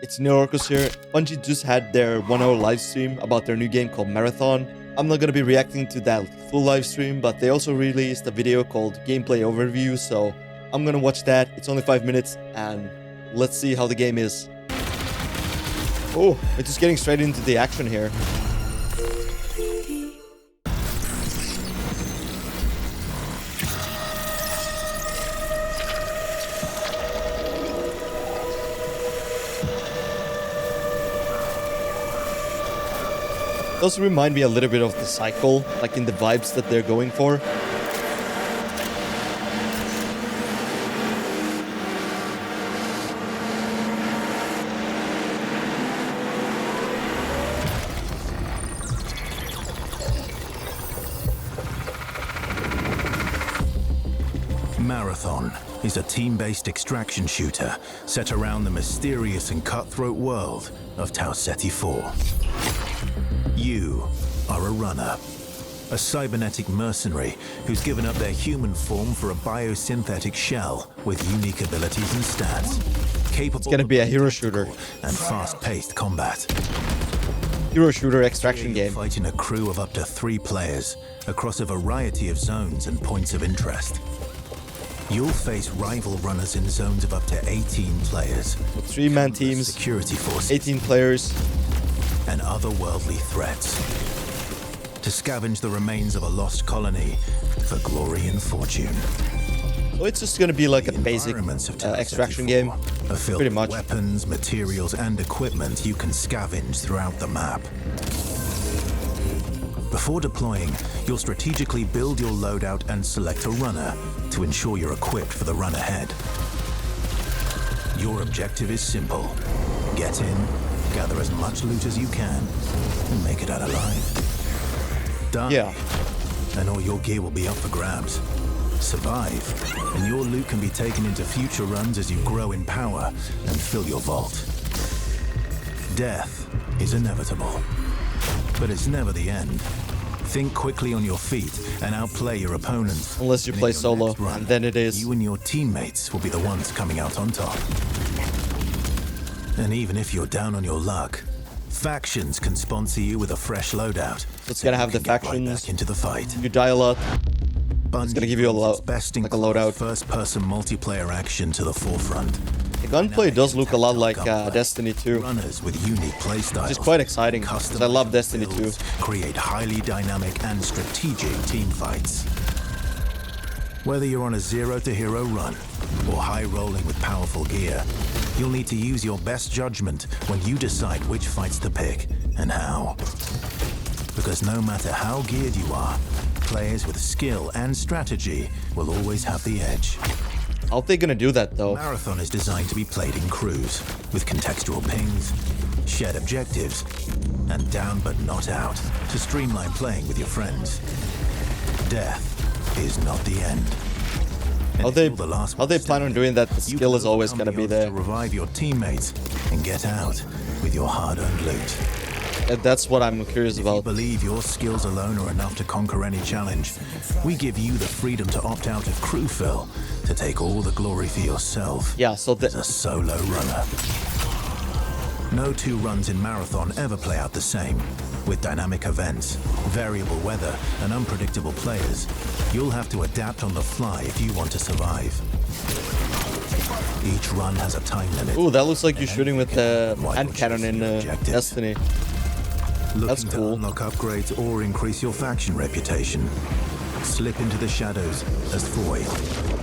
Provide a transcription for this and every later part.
It's Neorcus here. Bungie just had their 1-hour live stream about their new game called Marathon. I'm not gonna be reacting to that full live stream, but they also released a video called Gameplay Overview, so I'm gonna watch that. It's only 5 minutes, and let's see how the game is. Oh, we're just getting straight into the action here. It does remind me a little bit of the cycle, like in the vibes that they're going for. Marathon is a team-based extraction shooter set around the mysterious and cutthroat world of Tau Ceti 4. You are a runner, a cybernetic mercenary who's given up their human form for a biosynthetic shell with unique abilities and stats, capable it's gonna be a hero shooter and fast-paced combat. Hero shooter extraction game. Fighting a crew of up to 3 players across a variety of zones and points of interest. You'll face rival runners in zones of up to 18 players. 3-man teams, security forces, 18 players, and otherworldly threats. To scavenge the remains of a lost colony for glory and fortune. So it's just gonna be like a basic extraction game, are filled pretty much. with weapons, materials, and equipment you can scavenge throughout the map. Before deploying, you'll strategically build your loadout and select a runner to ensure you're equipped for the run ahead. Your objective is simple. Get in, gather as much loot as you can, and make it out alive. Die, Yeah. and all your gear will be up for grabs. Survive, and your loot can be taken into future runs as you grow in power and fill your vault. Death is inevitable, but it's never the end. Think quickly on your feet and outplay your opponents. Unless you play solo, and then it is. You and your teammates will be the ones coming out on top. And even if you're down on your luck, factions can sponsor you with a fresh loadout. It's gonna have the factions. Right back into the fight. You die a lot. Bungie gonna give you a brings its best in like a loadout. first-person multiplayer action to the forefront. The gunplay does look a lot like Destiny 2, Runners with unique playstyles, which is quite exciting because I love Destiny 2. builds create highly dynamic and strategic team fights. Whether you're on a zero to hero run or high rolling with powerful gear, you'll need to use your best judgment when you decide which fights to pick and how. Because no matter how geared you are, players with skill and strategy will always have the edge. How are they gonna do that though? Marathon is designed to be played in crews, with contextual pings, shared objectives, and down but not out, to streamline playing with your friends. Death is not the end. And How if they you're the last one plan on doing that? The you skill can is always overcome gonna the be odds there. to revive your teammates and get out with your hard-earned loot. That's what I'm curious If you about. believe your skills alone are enough to conquer any challenge, we give you the freedom to opt out of crew fill, to take all the glory for yourself. Yeah, so As a solo runner. No 2 runs in Marathon ever play out the same. With dynamic events, variable weather, and unpredictable players, you'll have to adapt on the fly if you want to survive. Each run has a time limit. ooh, that looks like you're shooting with the hand cannon in Destiny. That's Looking cool. to unlock upgrades or increase your faction reputation. Slip into the shadows as Void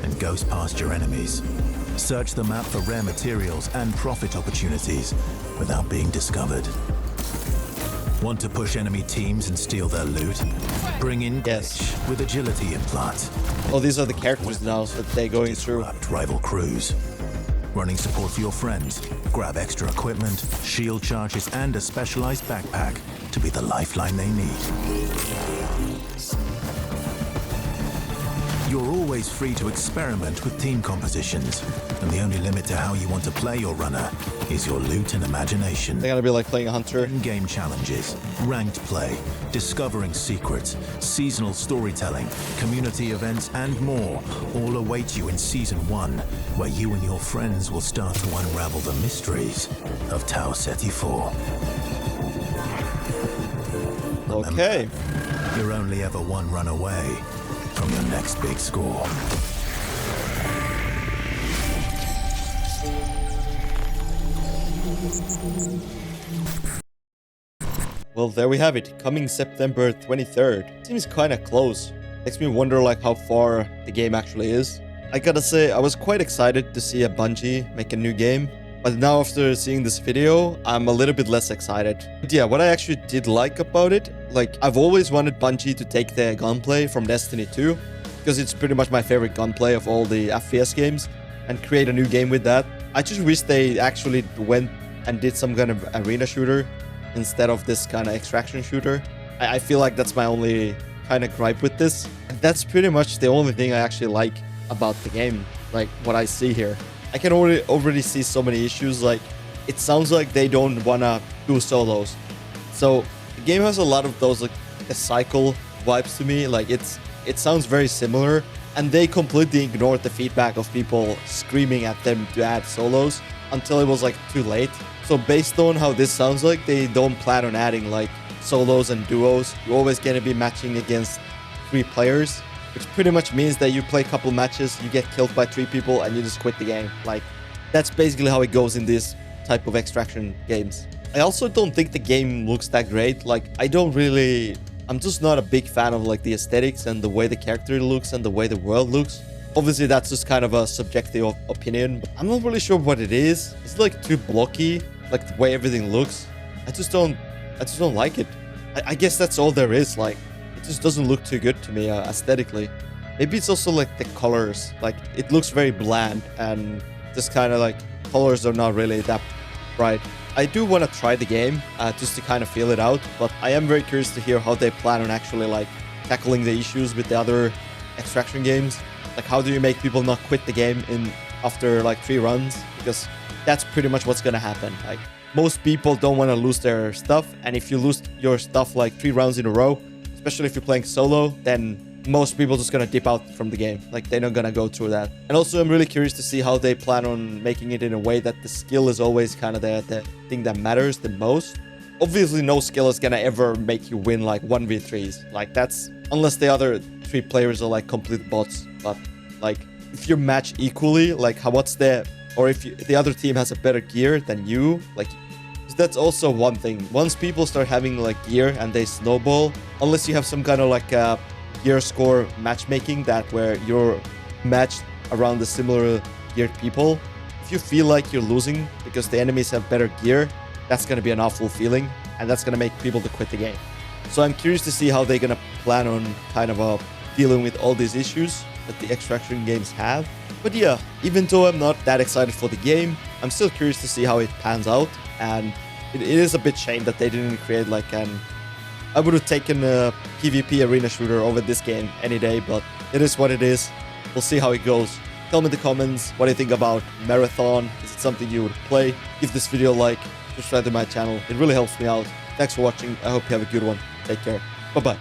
and ghost past your enemies. Search the map for rare materials and profit opportunities without being discovered. Want to push enemy teams and steal their loot? Bring in Yes. Glitch with agility implants. Oh, these are the characters now that they're going through. Disrupt rival crews. Running support for your friends. Grab extra equipment, shield charges, and a specialized backpack to be the lifeline they need. You're always free to experiment with team compositions, and the only limit to how you want to play your runner is your loot and imagination. They're gonna be like playing a hunter. In-game challenges, ranked play, discovering secrets, seasonal storytelling, community events, and more all await you in Season 1, where you and your friends will start to unravel the mysteries of Tau Ceti 4. Okay. You're only ever one run away from your next big score. Well, there we have it. Coming September 23rd. Seems kind of close. Makes me wonder like how far the game actually is. I gotta say, I was quite excited to see a Bungie make a new game. But now after seeing this video, I'm a little bit less excited. But yeah, what I actually did like about it, like I've always wanted Bungie to take the gunplay from Destiny 2, because it's pretty much my favorite gunplay of all the FPS games, and create a new game with that. I just wish they actually went and did some kind of arena shooter instead of this kind of extraction shooter. I feel like that's my only kind of gripe with this. And that's pretty much the only thing I actually like about the game, like what I see here. I can already see so many issues. Like, it sounds like they don't wanna do solos. So the game has a lot of those like a cycle vibes to me. Like it sounds very similar, and they completely ignored the feedback of people screaming at them to add solos until it was like too late. So based on how this sounds like, they don't plan on adding like solos and duos. You're always gonna be matching against 3 players, which pretty much means that you play a couple matches, you get killed by 3 people, and you just quit the game. Like, that's basically how it goes in this type of extraction games. I also don't think the game looks that great. Like, I'm just not a big fan of like the aesthetics and the way the character looks and the way the world looks. Obviously, that's just kind of a subjective opinion, but I'm not really sure what it is. It's like too blocky, like the way everything looks. I just don't like it. I guess that's all there is. Like, it just doesn't look too good to me aesthetically. Maybe it's also like the colors. Like, it looks very bland, and just kind of like colors are not really that bright. I do want to try the game just to kind of feel it out, but I am very curious to hear how they plan on actually like tackling the issues with the other extraction games. Like, how do you make people not quit the game after like 3 runs? Because that's pretty much what's gonna happen. Like, most people don't want to lose their stuff, and if you lose your stuff like 3 rounds in a row, especially if you're playing solo, then most people just gonna dip out from the game. Like, they're not gonna go through that. And also, I'm really curious to see how they plan on making it in a way that the skill is always kind of the thing that matters the most. Obviously, no skill is gonna ever make you win like 1v3s. Like, that's unless the other 3 players are like complete bots. But like, if you match equally, like if the other team has a better gear than you, like, that's also one thing. Once people start having like gear and they snowball, unless you have some kind of like gear score matchmaking where you're matched around the similar geared people, if you feel like you're losing because the enemies have better gear, that's going to be an awful feeling, and that's going to make people to quit the game. So I'm curious to see how they're going to plan on kind of dealing with all these issues that the extraction games have. But yeah, even though I'm not that excited for the game, I'm still curious to see how it pans out. And it is a bit shame that they didn't create like I would have taken a PvP arena shooter over this game any day, but it is what it is. We'll see how it goes. Tell me in the comments what you think about Marathon. Is it something you would play? Give this video a like, subscribe to my channel. It really helps me out. Thanks for watching. I hope you have a good one. Take care. Bye-bye.